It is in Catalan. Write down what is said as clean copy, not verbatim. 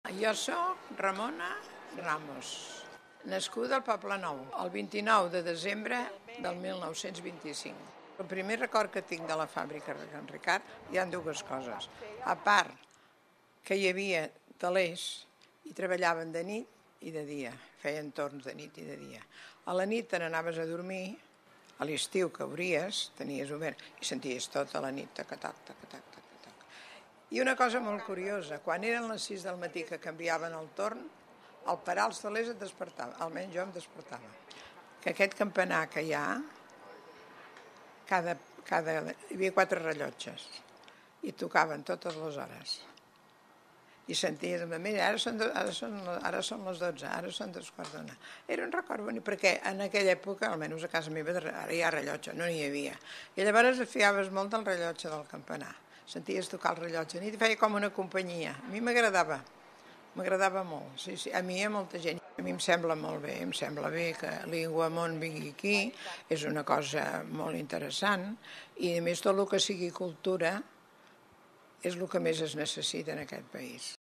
Jo soc Ramona Ramos, nascuda al Poble Nou, el 29 de desembre del 1925. El primer record que tinc de la fàbrica de Can Ricard hi ha dues coses. A part que hi havia telers i treballaven de nit i de dia, feien torns de nit i de dia. A la nit te n'anaves a dormir, a l'estiu que obries, tenies obert, i senties tota la nit tac-tac, tac-tac, tac-tac. I una cosa molt curiosa, quan eren les 6 del matí que canviaven el torn, al parar els telers et despertava, almenys jo em despertava. Que aquest campanar que hi ha, hi havia 4 rellotges i tocaven totes les hores. I senties, mira, ara són les 12, ara són 2:15. Era un record bonic, perquè en aquella època, almenys a casa meva, ara hi ha rellotge, no n'hi havia. I llavors et fiaves molt del rellotge del campanar. Senties tocar el rellotge a nit i feia com una companyia. A mi m'agradava molt, sí, a mi i a molta gent. A mi em sembla molt bé, em sembla bé que l'Iguamont vingui aquí, és una cosa molt interessant, i a més tot el que sigui cultura és el que més es necessita en aquest país.